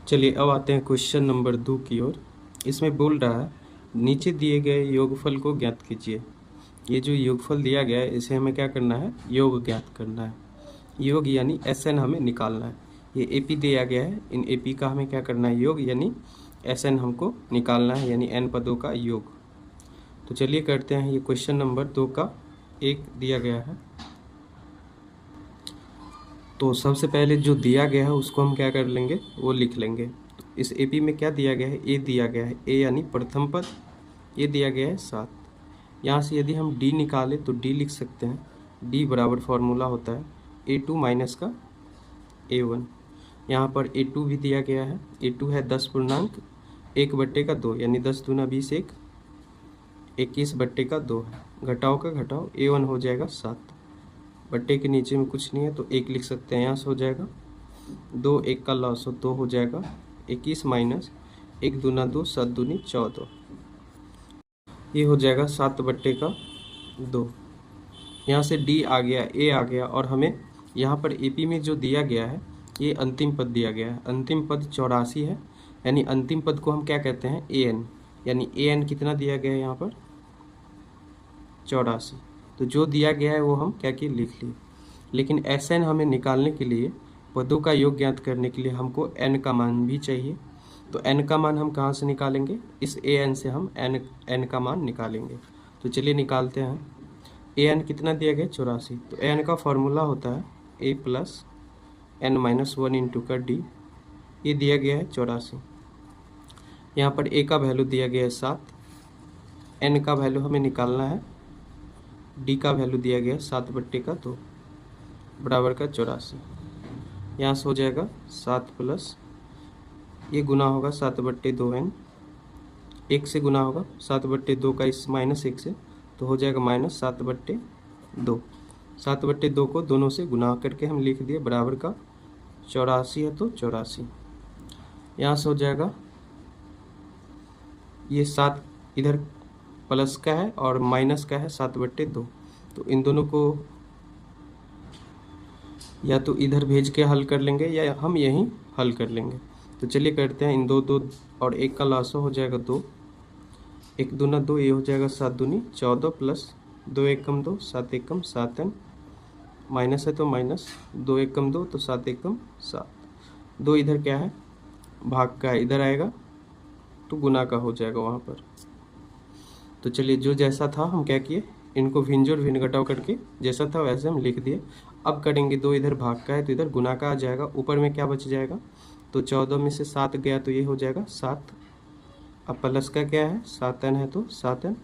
चलिए अब आते हैं क्वेश्चन नंबर 2 की ओर। इसमें बोल रहा है नीचे दिए गए योगफल को ज्ञात कीजिए। ये जो योगफल दिया गया है इसे हमें क्या करना है, योग ज्ञात करना है। योग यानी SN हमें निकालना है। ये AP दिया गया है, इन AP का हमें क्या करना है, योग यानी SN हमको निकालना है, यानी n पदों का योग। तो चलिए करते हैं। ये क्वेश्चन नंबर 2 का 1 दिया गया है। तो सबसे पहले जो दिया गया है उसको हम क्या कर लेंगे, वो लिख लेंगे। तो इस AP में क्या दिया गया है, A दिया गया है, A यानी प्रथम पद, ये दिया गया है 7। यहाँ से यदि हम D निकालें तो D लिख सकते हैं। D बराबर फॉर्मूला होता है A2 माइनस का A1। यहाँ पर A2 भी दिया गया है। A2 है 10.1/2 यानी 10 दूना 20, 21/2 है। घटाओ का घटाओ, A1 हो जाएगा 7। बट्टे के नीचे में कुछ नहीं है तो 1 लिख सकते हैं, यहाँ से हो जाएगा 2, 1 का लॉस हो 2 हो जाएगा 21 माइनस 1 दूना 2, 7 दूनी 14, ये हो जाएगा 7/2। यहाँ से D आ गया, A आ गया, और हमें यहाँ पर AP में जो दिया गया है ये अंतिम पद दिया गया है। अंतिम पद 84 है, यानी अंतिम पद को हम क्या कहते हैं, AN। यानी AN कितना दिया गया है यहाँ पर, 84। तो जो दिया गया है वो हम क्या किए, लिख लिए। लेकिन SN हमें निकालने के लिए, पदों का योग ज्ञात करने के लिए हमको n का मान भी चाहिए। तो n का मान हम कहाँ से निकालेंगे, इस AN से हम n का मान निकालेंगे। तो चलिए निकालते हैं। AN कितना दिया गया, 84। तो AN का फॉर्मूला होता है A प्लस n-1 इंटू का D। ये दिया गया है 84। यहाँ पर A का वैल्यू दिया गया है 7, n का वैल्यू हमें निकालना है, D का वैल्यू दिया गया है 7/2 बराबर का 84। यहाँ से हो जाएगा 7 प्लस, ये गुना होगा 7/2n, 1 से गुना होगा 7/2 का इस -1 से, तो हो जाएगा -7/2। 7/2 को दोनों से गुना करके हम लिख दिए, बराबर का 84 है तो 84। यहाँ से हो जाएगा ये 7 इधर प्लस का है और माइनस का है 7/2, तो इन दोनों को या तो इधर भेज के हल कर लेंगे या हम यहीं हल कर लेंगे। तो चलिए करते हैं। इन 2 और 1 का लासो हो जाएगा 2, 1 दूना 2, ये हो जाएगा 7 दूनी 14 प्लस 2 एकम 2, 7 एकम 7n, माइनस है तो माइनस 2 एकम 2 तो 7 एकम 7। 2 इधर क्या है, भाग का है, इधर आएगा तो गुना का हो जाएगा वहाँ पर। तो चलिए जो जैसा था हम क्या किए, इनको भिन्न जोड़ भिन्न घटाव करके जैसा था वैसे हम लिख दिए। अब करेंगे, 2 इधर भाग का है तो इधर गुना का आ जाएगा, ऊपर में क्या बच जाएगा, तो 14 में से 7 गया तो ये हो जाएगा 7। अब प्लस का क्या है, 7n है तो 7n।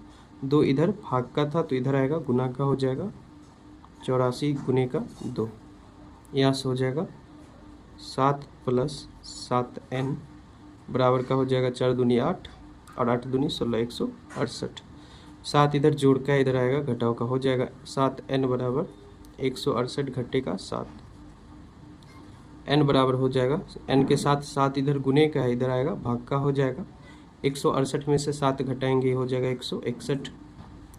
2 इधर भाग का था तो इधर आएगा गुना का हो जाएगा, 84 गुने का 2। यहाँ से हो जाएगा 7 प्लस 7n बराबर का हो जाएगा 4 दूनी 8 और 8 दूनी 16, 168। 7 इधर जोड़ का इधर आएगा, घटाव का हो जाएगा 7n बराबर 168 घटे का 7। n बराबर हो जाएगा, n के साथ 7 इधर गुने का है, इधर आएगा भाग का हो जाएगा। 168 में से 7 घटाएंगे, ये हो जाएगा 161।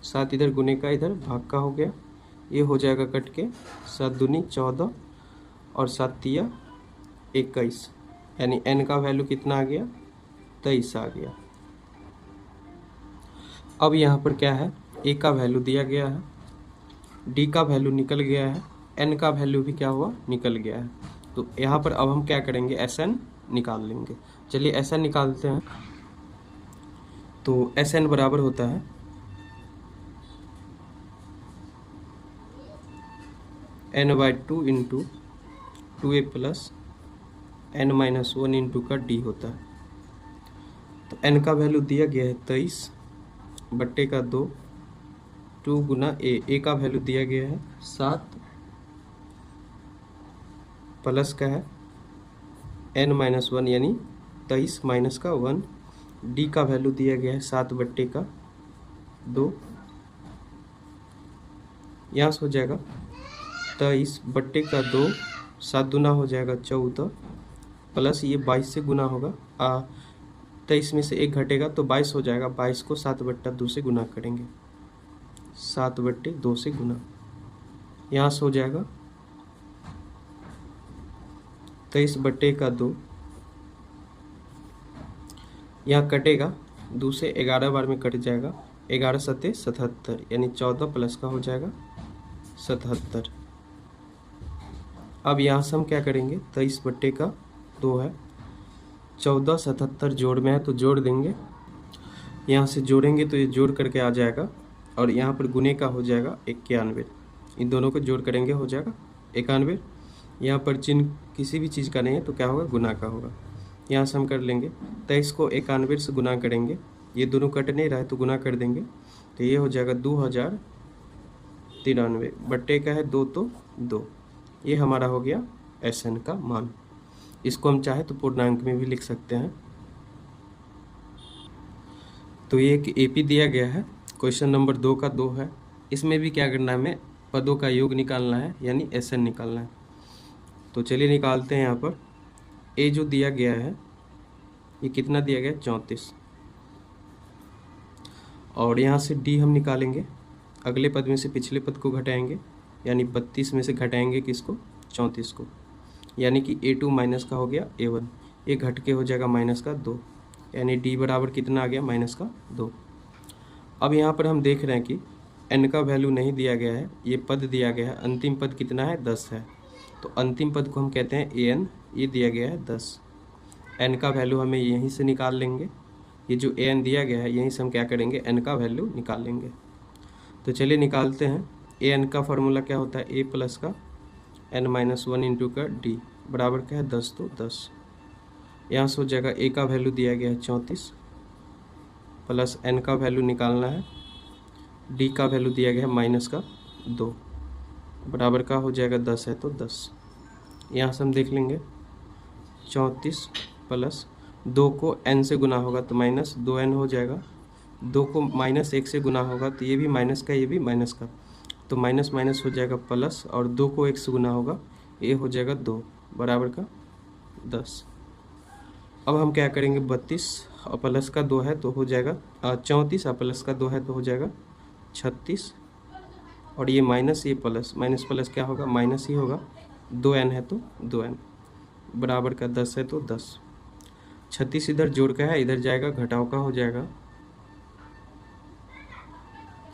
7 इधर गुने का, इधर भाग का हो गया, ये हो जाएगा कट के 7 दूनी 14 और 7 तिया 21, यानी n का वैल्यू कितना आ गया, 23 आ गया। अब यहाँ पर क्या है, A का वैल्यू दिया गया है, D का वैल्यू निकल गया है, n का वैल्यू भी क्या हुआ, निकल गया है। तो यहाँ पर अब हम क्या करेंगे, SN निकाल लेंगे। चलिए SN निकालते हैं। तो SN बराबर होता है n/2 into 2a plus n-1 into का D होता है। तो n का वैल्यू दिया गया है 23/2, 2 गुना A का वैल्यू दिया गया है 7 प्लस का है n-1 यानी 23 माइनस का 1। D का वैल्यू दिया गया है 7/2, यहाँ से हो जाएगा 23/2, 7 दूना हो जाएगा 14 प्लस ये 22 से गुना होगा, 23 में से 1 घटेगा तो 22 हो जाएगा। 22 को 7/2 से गुना करेंगे, 7/2 से गुना, यहाँ से हो जाएगा 23/2 यहाँ कटेगा, 2 से 11 बार में कट जाएगा, 11 सत्ते 77, यानी 14 प्लस का हो जाएगा 77। अब यहाँ से हम क्या करेंगे, 23/2 है, 14 77 जोड़ में है तो जोड़ देंगे, यहाँ से जोड़ेंगे तो ये जोड़ करके आ जाएगा, और यहाँ पर गुने का हो जाएगा 91। इन दोनों को जोड़ करेंगे हो जाएगा 91। यहाँ पर चिन्ह किसी भी चीज़ का नहीं है तो क्या होगा, गुना का होगा। यहाँ से हम कर लेंगे 23 को 91 से गुना करेंगे, ये दोनों कट नहीं रहा है तो गुना कर देंगे, तो ये हो जाएगा 2093 बट्टे का है 2 तो 2। ये हमारा हो गया SN का मान। इसको हम चाहे तो पूर्णांक में भी लिख सकते हैं। तो ये एक AP दिया गया है, क्वेश्चन नंबर 2 का 2 है। इसमें भी क्या करना है, हमें पदों का योग निकालना है, यानी SN निकालना है। तो चलिए निकालते हैं। यहाँ पर A जो दिया गया है ये कितना दिया गया है, 34, और यहाँ से D हम निकालेंगे, अगले पद में से पिछले पद को घटाएंगे, यानी 32 में से घटाएंगे किसको, 34 को, यानी कि A2 माइनस का हो गया A1, ये घट के हो जाएगा माइनस का 2, यानी D बराबर कितना आ गया, माइनस का 2। अब यहाँ पर हम देख रहे हैं कि N का वैल्यू नहीं दिया गया है, ये पद दिया गया है, अंतिम पद कितना है, 10 है, तो अंतिम पद को हम कहते हैं AN, ये दिया गया है 10। N का वैल्यू हमें यहीं से निकाल लेंगे, ये जो AN दिया गया है यहीं से हम क्या करेंगे, N का वैल्यू निकाल लेंगे। तो चलिए निकालते हैं। AN का फार्मूला क्या होता है, A प्लस का N-1 इंटू का D बराबर क्या है, 10 तो 10। यहाँ से हो जाएगा A का वैल्यू दिया गया है 34, प्लस N का वैल्यू निकालना है, D का वैल्यू दिया गया है माइनस का 2 बराबर का हो जाएगा 10 है तो 10। यहाँ से हम देख लेंगे 34 प्लस 2 को N से गुना होगा तो माइनस 2N हो जाएगा, 2 को -1 से गुना होगा तो ये भी माइनस का, ये भी माइनस का, तो माइनस माइनस हो जाएगा प्लस, और 2 को 1 से गुना होगा, ये हो जाएगा 2 बराबर का 10। अब हम क्या करेंगे, 32 और प्लस का 2 है तो हो जाएगा 34, और प्लस का 2 है तो हो जाएगा 36, और ये माइनस, ये प्लस, माइनस प्लस क्या होगा, माइनस ही होगा, 2N है तो 2N बराबर का 10 है तो 10। 36 इधर जोड़ का है, इधर जाएगा घटाव का हो जाएगा,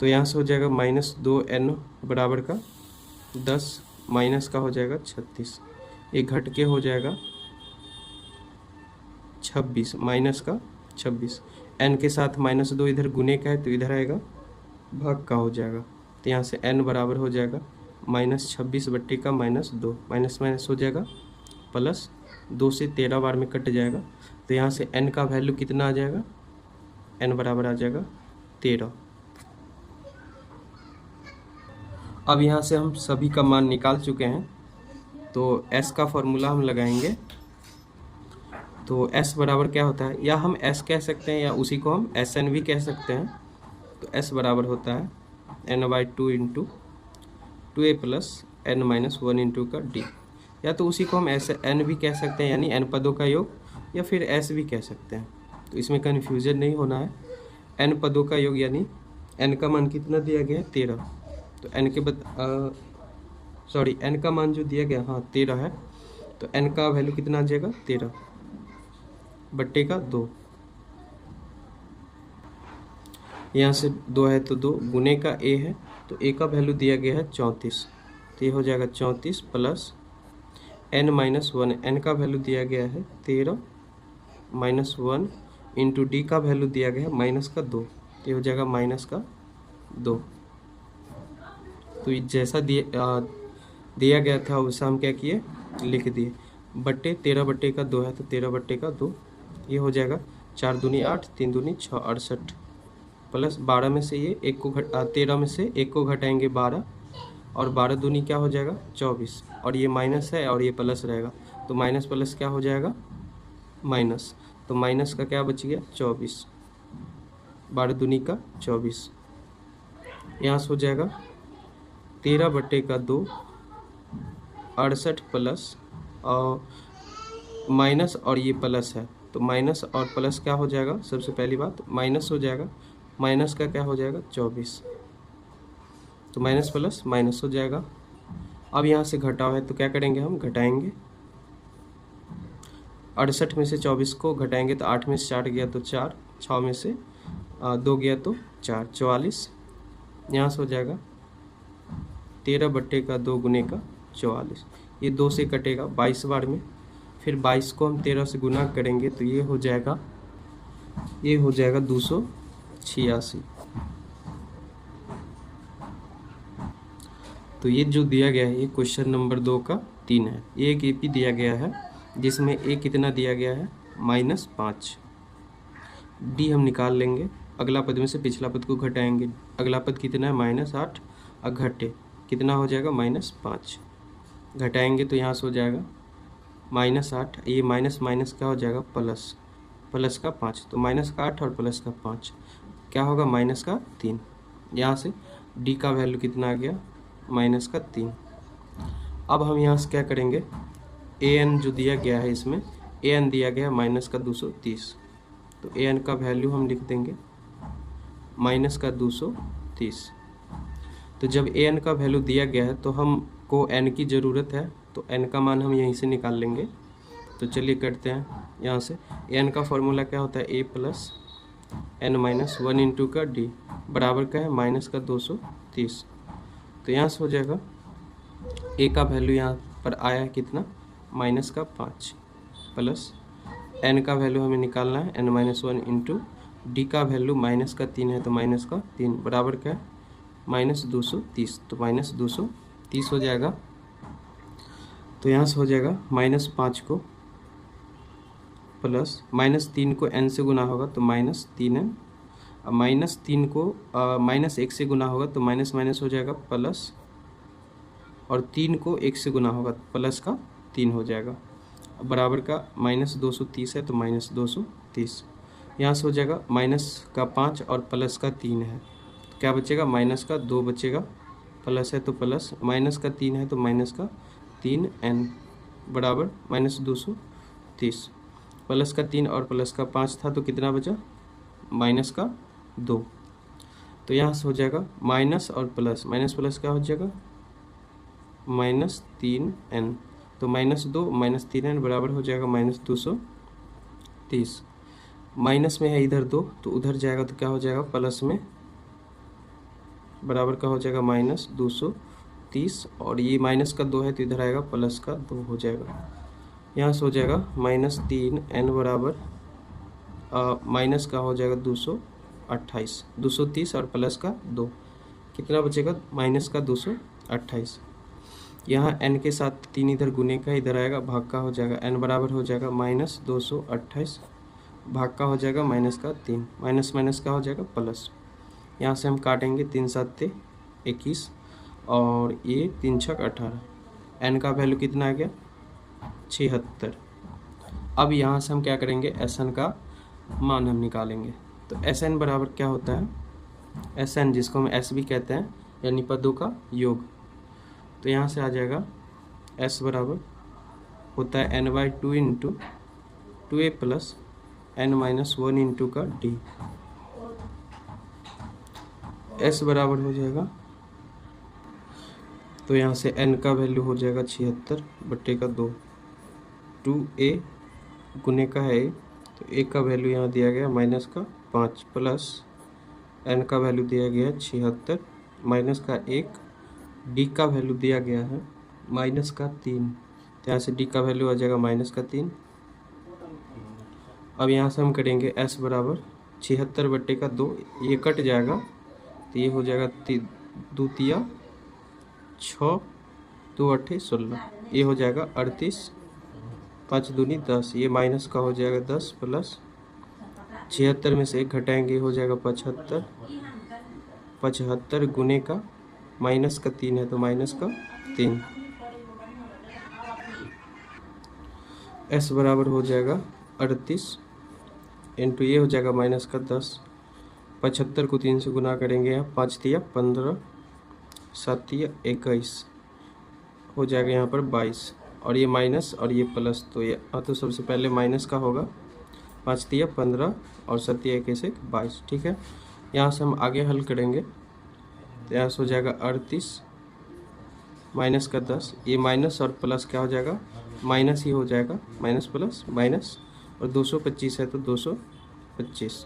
तो यहाँ से हो जाएगा -2N बराबर का 10 माइनस का हो जाएगा 36, ये घट के हो जाएगा 26, माइनस का 26। N के साथ -2 इधर गुने का है तो इधर आएगा भाग का हो जाएगा, तो यहाँ से N बराबर हो जाएगा -26 बट्टे का -2, माइनस माइनस हो जाएगा प्लस, 2 से 13 बार में कट जाएगा, तो यहाँ से N का वैल्यू कितना आ जाएगा, N बराबर आ जाएगा 13। अब यहाँ से हम सभी का मान निकाल चुके हैं, तो S का फॉर्मूला हम लगाएंगे। तो S बराबर क्या होता है, या हम S कह सकते हैं या उसी को हम SN भी कह सकते हैं। तो S बराबर होता है N/2 into 2A plus N-1 into का D, या तो उसी को हम SN भी कह सकते हैं, यानी N पदों का योग, या फिर S भी कह सकते हैं। तो इसमें कन्फ्यूजन नहीं होना है। N पदों का योग, यानी N का मान कितना दिया गया है, 13, तो N के N का मान जो दिया गया, हाँ 13 है, तो N का वैल्यू कितना आ जाएगा, 13 बट्टे का 2, यहाँ से 2 है तो 2, गुने का A है तो A का वैल्यू दिया गया है 34, तो ये हो जाएगा 34 प्लस N-1, N का वैल्यू दिया गया है 13 -1 इंटू D का वैल्यू दिया गया है माइनस का 2, तो ये हो जाएगा माइनस का 2। तो जैसा दिया गया था वैसा हम क्या किए, लिख दिए, बट्टे 13 बट्टे का 2 है तो 13 बट्टे का 2, ये हो जाएगा 4 दूनी 8, 3 दूनी 6, 68 प्लस 12 में से ये 13 में से 1 को घटाएंगे 12, और 12 दूनी क्या हो जाएगा 24, और ये माइनस है और ये प्लस रहेगा, तो माइनस प्लस क्या हो जाएगा, माइनस, तो माइनस का क्या बच गया 24, 12 दूनी का 24, यहाँ से हो जाएगा 13 बट्टे का 2, 68 प्लस और माइनस, और ये प्लस है तो माइनस और प्लस क्या हो जाएगा, सबसे पहली बात माइनस हो जाएगा, माइनस का क्या हो जाएगा 24, तो माइनस प्लस माइनस हो जाएगा। अब यहाँ से घटाव है तो क्या करेंगे, हम घटाएंगे, 68 में से 24 को घटाएंगे तो 8 में से 4 गया तो 4, 6 में से 2 गया तो 4, 44। यहाँ से हो जाएगा 13/2 गुने का 44। ये 2 से कटेगा 22 बार में, फिर 22 को हम 13 से गुना करेंगे तो ये हो जाएगा 286। तो ये जो दिया गया है ये क्वेश्चन नंबर 2 का 3 है। ये एक एपी दिया गया है जिसमें ए कितना दिया गया है -5। डी हम निकाल लेंगे, अगला पद में से पिछला पद को घटाएंगे। अगला पद कितना है -8 और घटे कितना हो जाएगा -5। घटाएंगे तो यहाँ से हो जाएगा -8, ये माइनस माइनस क्या हो जाएगा प्लस, प्लस का 5, तो माइनस का 8 और प्लस का 5 क्या होगा माइनस का 3। यहाँ से डी का वैल्यू कितना आ गया माइनस का 3। अब हम यहाँ से क्या करेंगे, ए एन जो दिया गया है इसमें ए एन दिया गया है माइनस का 230, तो ए एन का वैल्यू हम लिख देंगे माइनस का 230। तो जब ए एन का वैल्यू दिया गया है तो हमको एन की ज़रूरत है, तो एन का मान हम यहीं से निकाल लेंगे। तो चलिए करते हैं यहाँ से। एन का फॉर्मूला क्या होता है ए प्लस एन माइनस 1 इंटू का डी बराबर क्या है माइनस का 230। तो यहाँ से हो जाएगा ए का वैल्यू यहाँ पर आया है कितना माइनस का 5 प्लस एन का वैल्यू हमें निकालना है एन माइनस 1 इंटू डी का वैल्यू माइनस का 3 है तो माइनस का 3 बराबर क्या है माइनस 230। तो माइनस 230 हो जाएगा। तो यहाँ से हो जाएगा -5 को प्लस -3 को n से गुना होगा तो -3n, -3 को -1 से गुना होगा तो माइनस माइनस हो जाएगा प्लस, और 3 को 1 से गुना होगा तो प्लस का 3 हो जाएगा बराबर का -230 है तो -230। यहाँ से हो जाएगा माइनस का 5 और प्लस का 3 है तो क्या बचेगा माइनस का 2 बचेगा, प्लस है तो प्लस, माइनस का 3 है तो माइनस का 3n बराबर -230। प्लस का 3 और प्लस का 5 था तो कितना बचा माइनस का 2। तो यहाँ से हो जाएगा माइनस और प्लस, माइनस प्लस क्या हो जाएगा -3n, तो -2 -3n बराबर हो जाएगा -230। माइनस में है इधर 2 तो उधर जाएगा तो क्या हो जाएगा प्लस में, बराबर का हो जाएगा -230, और ये माइनस का 2 है तो इधर आएगा प्लस का 2 हो जाएगा। यहाँ से हो जाएगा -3n बराबर माइनस का हो जाएगा 228, 230 और प्लस का 2 कितना बचेगा माइनस का 228। यहाँ n के साथ 3 इधर गुने का इधर आएगा, भाग का हो जाएगा n बराबर हो जाएगा -228, भाग का हो जाएगा माइनस का 3, माइनस माइनस का हो जाएगा प्लस। यहाँ से हम काटेंगे 3 7 21 और ये 3 6 18, n का वैल्यू कितना आ गया 76। अब यहाँ से हम क्या करेंगे एस एन का मान हम निकालेंगे। तो एस एन बराबर क्या होता है, एस एन जिसको हम एस भी कहते हैं यानी पदों का योग। तो यहाँ से आ जाएगा एस बराबर होता है n/2 into 2a plus n minus 1 into का डी। एस बराबर हो जाएगा, तो यहाँ से n का वैल्यू हो जाएगा 76/2, 2a गुने का है तो a का वैल्यू यहाँ दिया गया माइनस का 5 प्लस n का वैल्यू दिया गया है 76 माइनस का 1, d का वैल्यू दिया गया है माइनस का 3, तो यहाँ से d का वैल्यू आ जाएगा माइनस का 3। अब यहाँ से हम करेंगे s बराबर 76/2, ये कट जाएगा तो ये हो जाएगा 2 तिया 6 2 8 16, ये हो जाएगा 38, 5 दूनी 10, ये माइनस का हो जाएगा 10 प्लस 76 में से 1 घटाएंगे हो जाएगा 75, 75 गुने का माइनस का 3 है तो माइनस का 3। s बराबर हो जाएगा 38 इंटू ये हो जाएगा माइनस का 10, 75 को 3 से गुना करेंगे, 5 तिया 15, 7 तिया 21, हो जाएगा यहाँ पर 22, और ये माइनस और ये प्लस, तो ये तो सबसे पहले माइनस का होगा, 5 तिया 15 और 7 तिया 21 22, ठीक है। यहाँ से हम आगे हल करेंगे तो यहाँ से हो जाएगा 38 माइनस का 10, ये माइनस और प्लस क्या हो जाएगा, माइनस ही हो जाएगा, माइनस प्लस माइनस, और 225 है तो 225,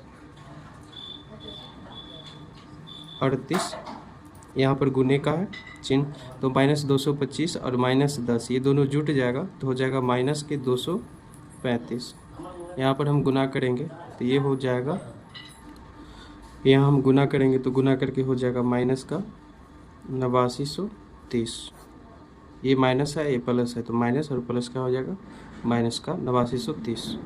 38, यहाँ पर गुने का है चिन्ह, तो माइनस 225 और माइनस 10 ये दोनों जुट जाएगा तो हो जाएगा माइनस के 235। यहाँ पर हम गुना करेंगे तो ये हो जाएगा, यहाँ हम गुना करेंगे तो गुना करके हो जाएगा माइनस का 8930, ये माइनस है ये प्लस है तो माइनस और प्लस क्या हो जाएगा, माइनस का 8930।